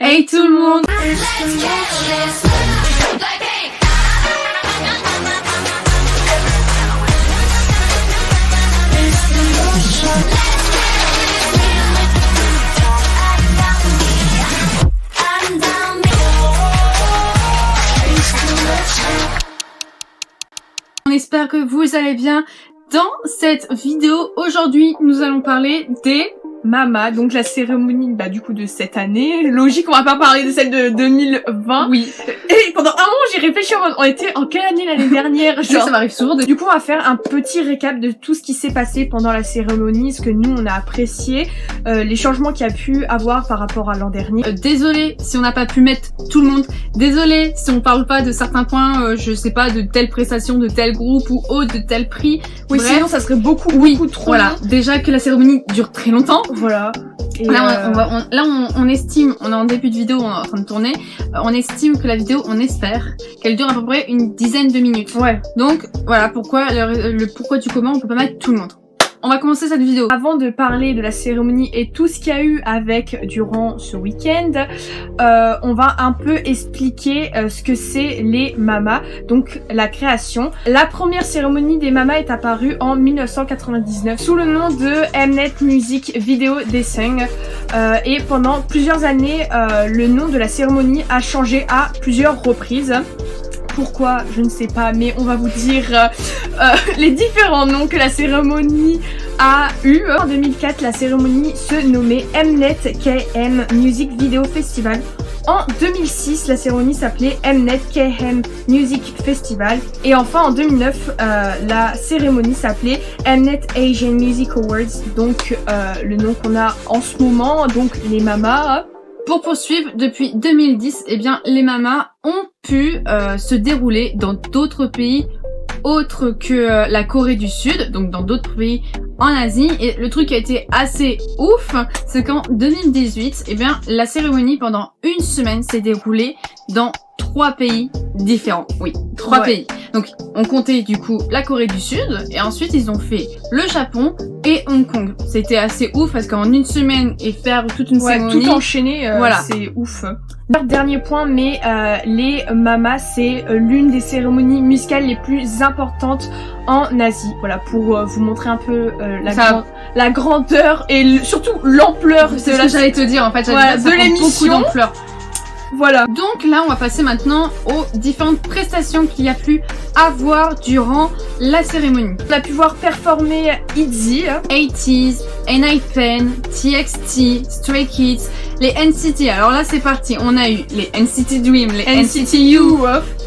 Hey tout le monde! On espère que vous allez bien. Dans cette vidéo, aujourd'hui, nous allons parler des Mama, donc la cérémonie du coup de cette année. Logique, on va pas parler de celle de 2020. Oui. Et pendant un moment, j'ai réfléchi, on était en quelle année l'année dernière, genre. Ça m'arrive souvent. Du coup, on va faire un petit récap de tout ce qui s'est passé pendant la cérémonie, ce que nous on a apprécié, les changements qu'il y a pu avoir par rapport à l'an dernier. Désolée si on n'a pas pu mettre tout le monde. Désolée si on parle pas de certains points, je sais pas, de telle prestation, de tel groupe ou autre, de tel prix. Oui, bref, sinon ça serait beaucoup trop voilà. long. Déjà que la cérémonie dure très longtemps. Voilà. Et là, on estime, on est en début de vidéo, on est en train de tourner, on estime que la vidéo, on espère qu'elle dure à peu près une dizaine de minutes. Ouais. Donc, voilà pourquoi le pourquoi du comment on peut pas mettre tout le monde. On va commencer cette vidéo. Avant de parler de la cérémonie et tout ce qu'il y a eu avec durant ce week-end, on va un peu expliquer ce que c'est les Mama, donc la création. La première cérémonie des Mama est apparue en 1999 sous le nom de Mnet Music Video Design et pendant plusieurs années, le nom de la cérémonie a changé à plusieurs reprises. Pourquoi, je ne sais pas, mais on va vous dire les différents noms que la cérémonie a eu. En 2004, la cérémonie se nommait Mnet KM Music Video Festival. En 2006, la cérémonie s'appelait Mnet KM Music Festival. Et enfin, en 2009, la cérémonie s'appelait Mnet Asian Music Awards. Donc, le nom qu'on a en ce moment, donc les Mama. Pour poursuivre, depuis 2010, eh bien, les Mama ont pu se dérouler dans d'autres pays autres que la Corée du Sud, donc dans d'autres pays en Asie. Et le truc qui a été assez ouf, c'est qu'en 2018, eh bien, la cérémonie pendant une semaine s'est déroulée dans 3 pays différents. Oui, 3 pays. Donc, on comptait du coup la Corée du Sud, et ensuite ils ont fait le Japon et Hong Kong. C'était assez ouf parce qu'en une semaine et faire toute une cérémonie, tout enchaîner, voilà. C'est ouf. Dernier point, mais les Mama, c'est l'une des cérémonies musicales les plus importantes en Asie. Voilà, pour vous montrer un peu la grandeur et surtout l'ampleur de la... J'allais te dire en fait, de l'émission. Beaucoup d'ampleur. Voilà. Donc là, on va passer maintenant aux différentes prestations qu'il y a pu avoir durant la cérémonie. On a pu voir performer ITZY, ATEEZ, NIPEN, TXT, Stray Kids, les NCT. Alors là, c'est parti. On a eu les NCT Dream, les NCT U,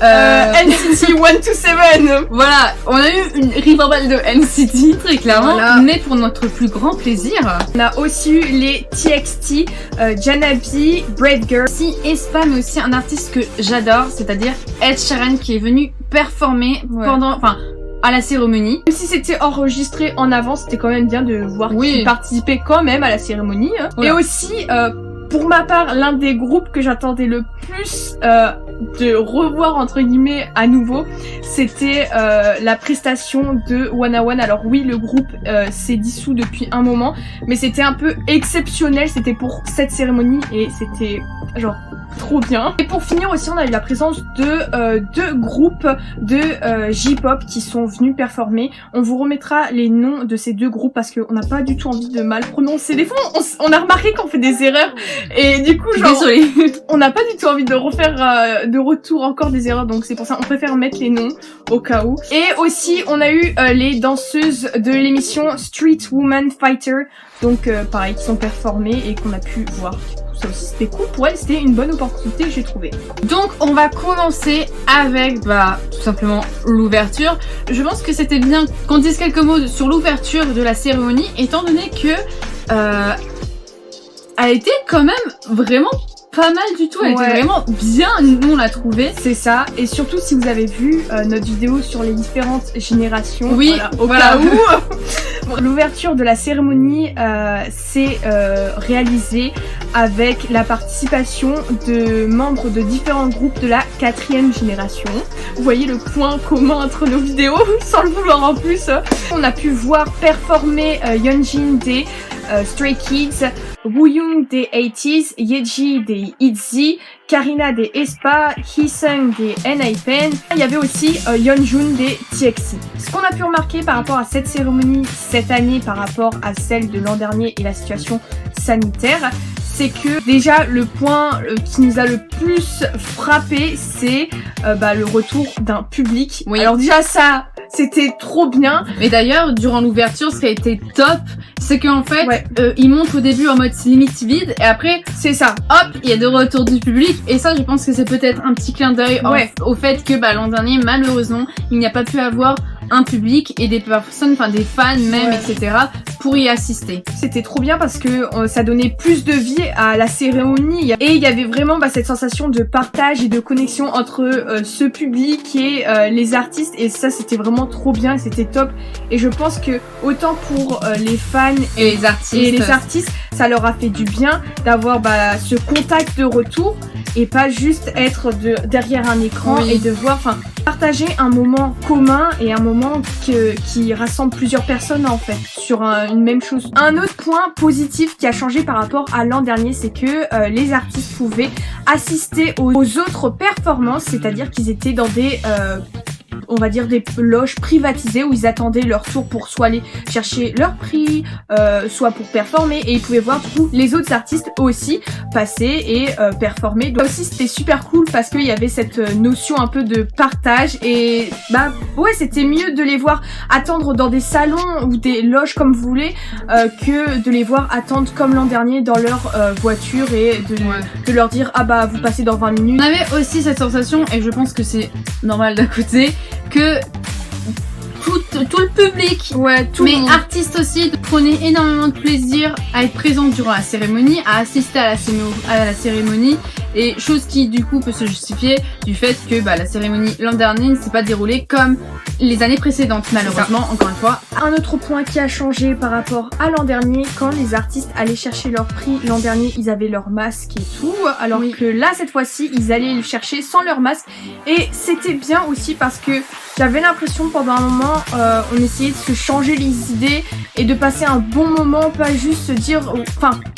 NCT 127. Voilà, on a eu une ribambelle de NCT, très clairement. Voilà. Mais pour notre plus grand plaisir, on a aussi eu les TXT, Janabi, Brave Girl. Mais aussi un artiste que j'adore, c'est-à-dire Ed Sheeran, qui est venu performer à la cérémonie. Même si c'était enregistré en avance, c'était quand même bien de voir qu'il participait quand même à la cérémonie. Voilà. Et aussi, pour ma part, l'un des groupes que j'attendais le plus de revoir entre guillemets à nouveau, c'était la prestation de Wanna One. Alors oui, le groupe s'est dissous depuis un moment, mais c'était un peu exceptionnel, c'était pour cette cérémonie et c'était genre trop bien. Et pour finir aussi, on a eu la présence de 2 groupes de J-pop qui sont venus performer. On vous remettra les noms de ces 2 groupes parce qu'on n'a pas du tout envie de mal prononcer. Des fois, on a remarqué qu'on fait des erreurs et du coup, genre, désolée. On n'a pas du tout envie de refaire de retour encore des erreurs, donc c'est pour ça on préfère mettre les noms au cas où. Et aussi, on a eu les danseuses de l'émission Street Woman Fighter, donc pareil, qui sont performées et qu'on a pu voir. Ça aussi c'était cool pour elle, c'était une bonne opportunité, j'ai trouvé. Donc on va commencer avec tout simplement l'ouverture. Je pense que c'était bien qu'on dise quelques mots sur l'ouverture de la cérémonie, étant donné que elle était quand même vraiment pas mal du tout, elle était vraiment bien, nous on l'a trouvé. C'est ça, et surtout si vous avez vu notre vidéo sur les différentes générations, voilà. L'ouverture de la cérémonie s'est réalisée avec la participation de membres de différents groupes de la 4e génération. Vous voyez le point commun entre nos vidéos, sans le vouloir en plus. On a pu voir performer Yeonjin des Stray Kids, Wooyoung des 80s, Yeji des ITZY, Karina des aespa, Heesung des NIPEN. Il y avait aussi Yeonjun des TXT. Ce qu'on a pu remarquer par rapport à cette cérémonie cette année par rapport à celle de l'an dernier et la situation sanitaire, c'est que déjà le point qui nous a le plus frappé, c'est le retour d'un public. Oui. Alors déjà ça, c'était trop bien. Mais d'ailleurs, durant l'ouverture, ce qui a été top, c'est qu'en fait, ils montrent au début en mode limite vide, et après, c'est ça. Hop, il y a de retour du public, et ça, je pense que c'est peut-être un petit clin d'œil au fait que l'an dernier, malheureusement, il n'y a pas pu avoir un public et des personnes, enfin des fans même, etc. pour y assister. C'était trop bien parce que ça donnait plus de vie à la cérémonie et il y avait vraiment cette sensation de partage et de connexion entre ce public et les artistes, et ça c'était vraiment trop bien et c'était top. Et je pense que autant pour les fans et les artistes, ça leur a fait du bien d'avoir ce contact de retour et pas juste être derrière un écran et de voir, partager un moment commun et un moment qui rassemble plusieurs personnes en fait sur une même chose. Un autre point positif qui a changé par rapport à l'an dernier, c'est que les artistes pouvaient assister aux autres performances, c'est-à-dire qu'ils étaient dans des on va dire des loges privatisées où ils attendaient leur tour pour soit aller chercher leur prix, soit pour performer, et ils pouvaient voir tous les autres artistes aussi passer et performer. Donc aussi c'était super cool parce qu'il y avait cette notion un peu de partage et c'était mieux de les voir attendre dans des salons ou des loges comme vous voulez que de les voir attendre comme l'an dernier dans leur voiture et de leur dire vous passez dans 20 minutes. On avait aussi cette sensation, et je pense que c'est normal d'un côté, que tout le public, mais artistes aussi, prenaient énormément de plaisir à être présents durant la cérémonie, à assister à la cérémonie, et chose qui du coup peut se justifier du fait que la cérémonie l'an dernier ne s'est pas déroulée comme les années précédentes, malheureusement, encore une fois. Un autre point qui a changé par rapport à l'an dernier, quand les artistes allaient chercher leur prix, l'an dernier ils avaient leur masque et tout, alors que là cette fois-ci ils allaient le chercher sans leur masque, et c'était bien aussi parce que j'avais l'impression pendant un moment on essayait de se changer les idées et de passer un bon moment, pas juste se dire,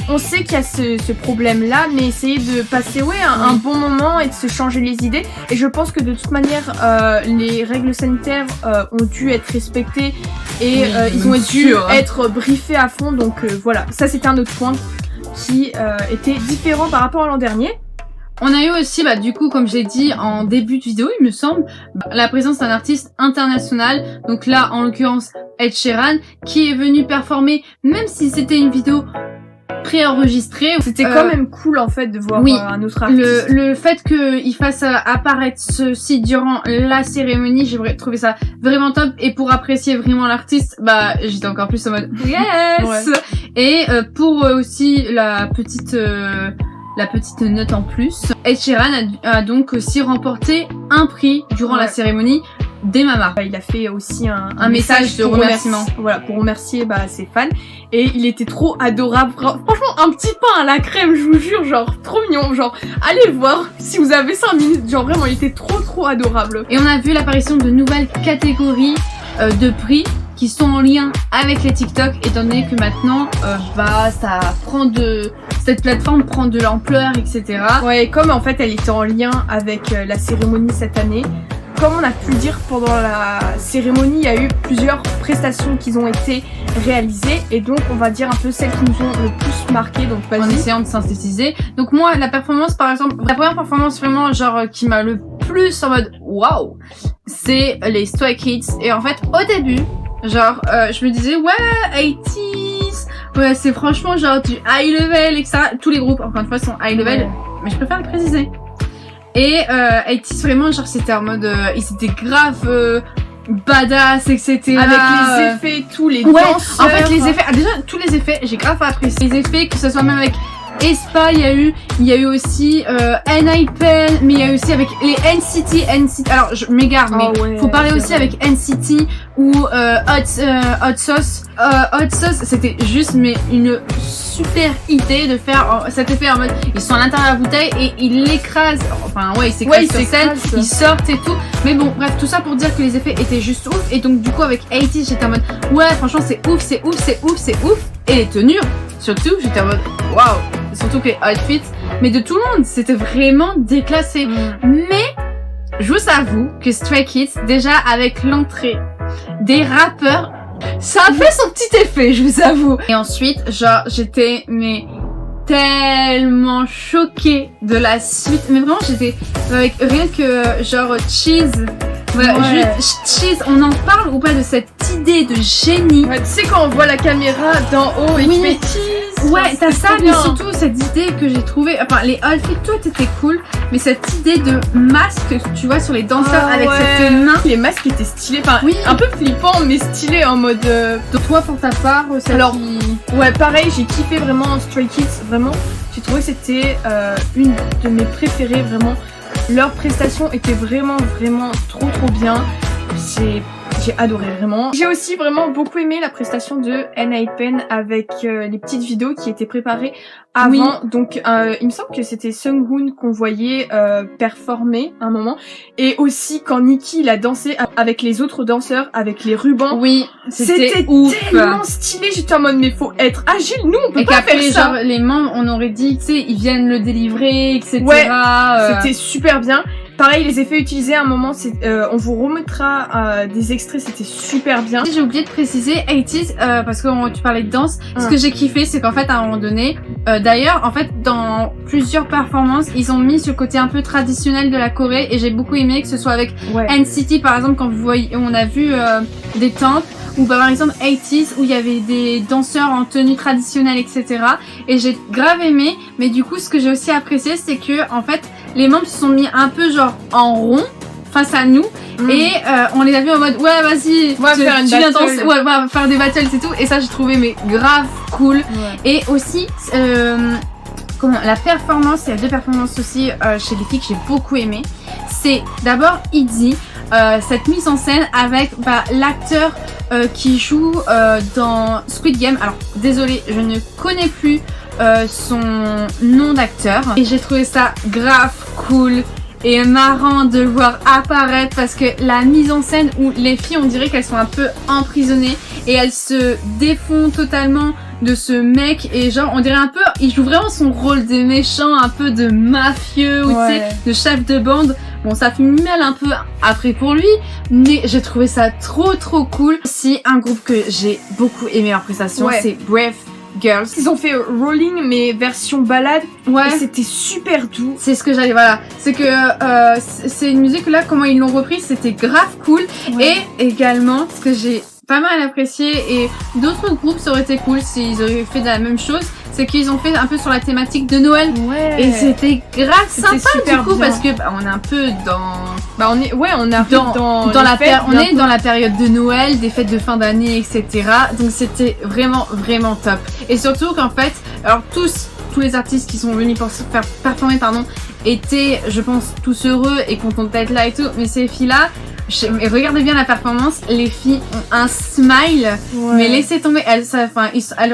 on sait qu'il y a ce problème là, mais essayer de passer un bon moment et de se changer les idées. Et je pense que de toute manière les règles sanitaires ont dû être respectées et ils ont dû être briefés à fond, donc voilà, ça c'était un autre point qui était différent par rapport à l'an dernier. On a eu aussi, du coup, comme j'ai dit en début de vidéo, il me semble, la présence d'un artiste international. Donc là, en l'occurrence, Ed Sheeran, qui est venu performer, même si c'était une vidéo préenregistrée. C'était quand même cool en fait de voir un autre artiste. Le fait qu'il fasse apparaître ceci durant la cérémonie, j'ai trouvé ça vraiment top. Et pour apprécier vraiment l'artiste, j'étais encore plus en mode yes. Et pour aussi la petite note en plus, Ed Sheeran a donc aussi remporté un prix durant la cérémonie des Mamas. Il a fait aussi un message de remerciement. Pour remercier ses fans. Et il était trop adorable. Franchement, un petit pain à la crème, je vous jure, trop mignon. Allez le voir si vous avez 5 minutes. Vraiment, il était trop adorable. Et on a vu l'apparition de nouvelles catégories de prix qui sont en lien avec les TikTok, étant donné que maintenant cette plateforme prend de l'ampleur, etc. Et comme en fait elle était en lien avec la cérémonie cette année, comme on a pu le dire pendant la cérémonie, il y a eu plusieurs prestations qui ont été réalisées, et donc on va dire un peu celles qui nous ont le plus marqué, donc en essayant de synthétiser. Donc moi, la performance, par exemple, la première performance vraiment qui m'a le plus en mode waouh, c'est les Stray Kids. Et en fait, au début, je me disais 80s, c'est franchement du high level, etc. Tous les groupes, encore une fois, sont high level, mais je préfère le préciser. Et 80s, vraiment, c'était en mode, ils étaient grave badass, etc. Avec les effets, tous les danseurs. En fait, les effets, déjà, tous les effets, j'ai grave apprécié. Les effets, que ce soit même avec aespa, il y a eu aussi NIPEN, mais il y a eu aussi avec les NCT. Alors je m'égare, mais faut parler aussi avec NCT ou Hot Sauce. Hot Sauce, c'était juste une super idée de faire cet effet en mode ils sont à l'intérieur de la bouteille et ils l'écrasent. Ils s'écrasent sur scène, ils sortent et tout. Mais bon, bref, tout ça pour dire que les effets étaient juste ouf. Et donc du coup avec 80, j'étais en mode franchement c'est ouf. Et les tenues, surtout, j'étais en mode waouh, surtout que les outfits, mais de tout le monde, c'était vraiment déclassé. Mais je vous avoue que Stray Kids, déjà avec l'entrée des rappeurs, ça a fait son petit effet, je vous avoue. Et ensuite, genre, j'étais tellement choquée de la suite, mais vraiment j'étais avec rien que genre Cheese. Voilà, juste Cheese, on en parle ou pas de cette idée de génie? Ouais, tu sais quand on voit la caméra d'en haut et qu'il met Cheese. Ouais, t'as ça, mais surtout cette idée que j'ai trouvée, enfin les outfits, tout était cool, mais cette idée de masque, tu vois, sur les danseurs avec cette main. Les masques étaient stylés, enfin un peu flippant mais stylé en mode... Donc toi, pour ta part, alors, ouais, pareil, j'ai kiffé vraiment Stray Kids, vraiment. J'ai trouvé que c'était une de mes préférées, vraiment. Leur prestation était vraiment trop bien. J'ai adoré vraiment. J'ai aussi vraiment beaucoup aimé la prestation de N.I.P.E.N avec les petites vidéos qui étaient préparées avant. Oui. Donc il me semble que c'était Sunghoon qu'on voyait performer un moment. Et aussi quand Nicki il a dansé avec les autres danseurs, avec les rubans. Oui, c'était ouf. Tellement stylé. J'étais en mode mais faut être agile, nous on peut pas faire ça. Genre les membres on aurait dit, tu sais, ils viennent le délivrer, etc. Ouais, c'était super bien. Pareil, les effets utilisés à un moment, on vous remettra des extraits, c'était super bien. J'ai oublié de préciser 80s parce que tu parlais de danse. Ce que j'ai kiffé, c'est qu'en fait à un moment donné, d'ailleurs, en fait dans plusieurs performances, ils ont mis ce côté un peu traditionnel de la Corée et j'ai beaucoup aimé que ce soit avec NCT par exemple quand vous voyez, on a vu des temples. Ou bah, par exemple 80s où il y avait des danseurs en tenue traditionnelle, etc. Et j'ai grave aimé, mais du coup ce que j'ai aussi apprécié c'est que en fait les membres se sont mis un peu genre en rond face à nous et on les a vus en mode ouais vas-y on va faire une battle. Ouais, on va faire des battles et tout, et ça j'ai trouvé mais grave cool. Et aussi la performance, il y a deux performances aussi chez les filles que j'ai beaucoup aimé. C'est d'abord ITZY, cette mise en scène avec l'acteur qui joue dans Squid Game. Alors désolée, je ne connais plus son nom d'acteur et j'ai trouvé ça grave cool et marrant de le voir apparaître parce que la mise en scène où les filles on dirait qu'elles sont un peu emprisonnées et elles se défont totalement de ce mec et genre on dirait un peu, il joue vraiment son rôle de méchant, un peu de mafieux ou tu sais, de chef de bande. Bon, ça fait mal un peu après pour lui, mais j'ai trouvé ça trop cool. Si un groupe que j'ai beaucoup aimé leur prestation, c'est Brave Girls. Ils ont fait Rolling mais version balade. Et c'était super doux. C'est ce que j'allais, voilà. C'est que c'est une musique là, comment ils l'ont reprise, c'était grave cool. Et également, ce que j'ai pas mal apprécié et d'autres groupes ça aurait été cool s'ils auraient fait de la même chose, c'est qu'ils ont fait un peu sur la thématique de Noël et c'était grave sympa du coup bien. Parce que on est un peu dans on arrive dans la période de Noël, des fêtes de fin d'année, etc. Donc c'était vraiment top et surtout qu'en fait alors tous les artistes qui sont venus pour se faire performer étaient je pense tous heureux et contents d'être là et tout, mais ces filles là regardez bien la performance, les filles ont un smile, mais laissez tomber,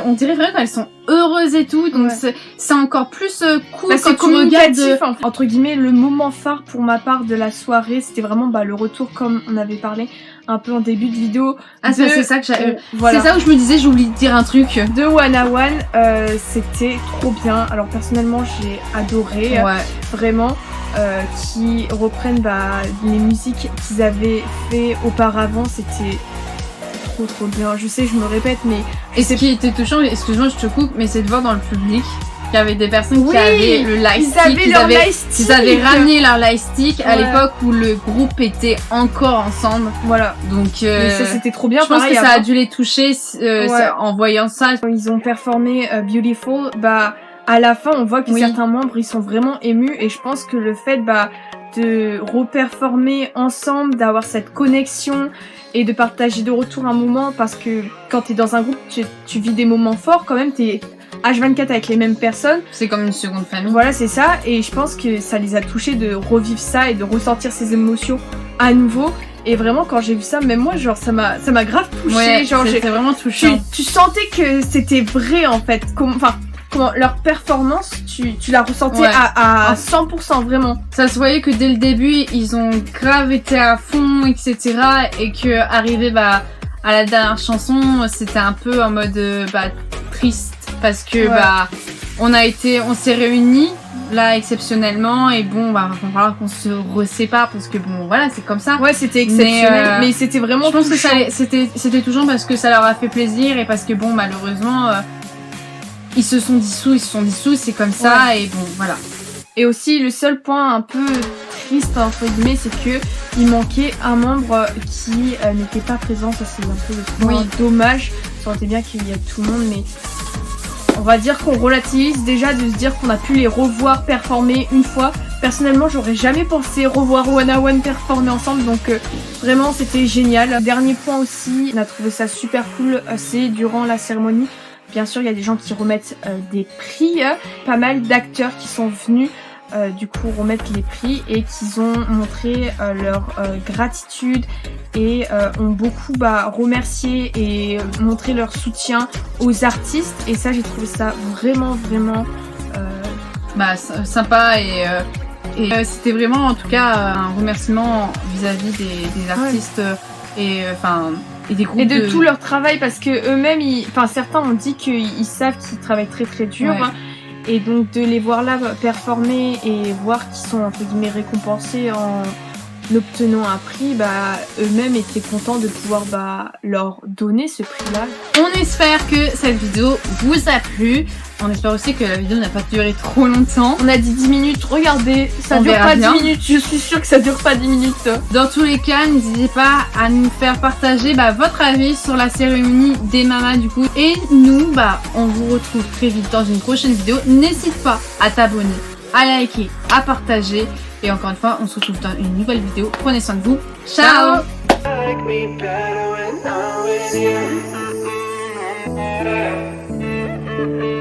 on dirait vraiment qu'elles sont heureuses et tout, donc c'est encore plus cool quand tu regardes. Entre guillemets, le moment phare pour ma part de la soirée, c'était vraiment le retour comme on avait parlé un peu en début de vidéo. C'est ça que j'avais. C'est ça où je me disais, j'oublie de dire un truc. De 101, c'était trop bien. Alors personnellement, j'ai adoré, vraiment. Qui reprennent les musiques qu'ils avaient fait auparavant, c'était trop bien. Je sais, je me répète, mais... Et ce qui était touchant, excuse-moi je te coupe, mais c'est de voir dans le public qu'il y avait des personnes qui avaient le lightstick, ils avaient ramené leur lightstick à l'époque où le groupe était encore ensemble. Voilà. Donc ça c'était trop bien. Je pense que ça a dû les toucher en voyant ça. Ils ont performé Beautiful, à la fin, on voit que certains membres, ils sont vraiment émus et je pense que le fait de reperformer ensemble, d'avoir cette connexion et de partager de retour un moment, parce que quand t'es dans un groupe, tu vis des moments forts quand même, t'es H24 avec les mêmes personnes. C'est comme une seconde famille. Voilà, c'est ça, et je pense que ça les a touchés de revivre ça et de ressentir ces émotions à nouveau. Et vraiment, quand j'ai vu ça, même moi, genre, ça m'a grave touchée. C'était vraiment touchant. Tu sentais que c'était vrai, en fait. Leur performance, tu la ressentais à 100% vraiment. Ça se voyait que dès le début, ils ont grave été à fond, etc. Et que arrivé à la dernière chanson, c'était un peu en mode triste. parce que on s'est réunis là exceptionnellement et bon va falloir qu'on se resépare parce que bon voilà c'est comme ça. Ouais, c'était exceptionnel, mais c'était vraiment. Je pense que c'était touchant parce que ça leur a fait plaisir et parce que bon malheureusement ils se sont dissous, c'est comme ça et bon voilà. Et aussi le seul point un peu triste entre guillemets, c'est que il manquait un membre qui n'était pas présent. Ça c'est un peu le point dommage. Ça aurait été bien qu'il y ait tout le monde, mais on va dire qu'on relativise déjà de se dire qu'on a pu les revoir performer une fois. Personnellement, j'aurais jamais pensé revoir One à One performer ensemble, donc vraiment c'était génial. Dernier point aussi, on a trouvé ça super cool, c'est durant la cérémonie. Bien sûr, il y a des gens qui remettent des prix, pas mal d'acteurs qui sont venus du coup remettre les prix et qui ont montré leur gratitude et ont beaucoup remercié et montré leur soutien aux artistes, et ça j'ai trouvé ça vraiment sympa et c'était vraiment en tout cas un remerciement vis-à-vis des artistes et des groupes et de tout leur travail, parce que eux-mêmes certains ont dit qu'ils savent qu'ils travaillent très dur. Et donc de les voir là performer et voir qu'ils sont entre guillemets récompensés en obtenant un prix, eux-mêmes étaient contents de pouvoir leur donner ce prix-là. On espère que cette vidéo vous a plu. On espère aussi que la vidéo n'a pas duré trop longtemps. On a dit 10 minutes, regardez, ça dure pas 10 minutes, je suis sûre que ça dure pas 10 minutes. Dans tous les cas, n'hésitez pas à nous faire partager votre avis sur la cérémonie des mamas du coup. Et nous, on vous retrouve très vite dans une prochaine vidéo. N'hésite pas à t'abonner, à liker, à partager. Et encore une fois, on se retrouve dans une nouvelle vidéo. Prenez soin de vous. Ciao! Ciao.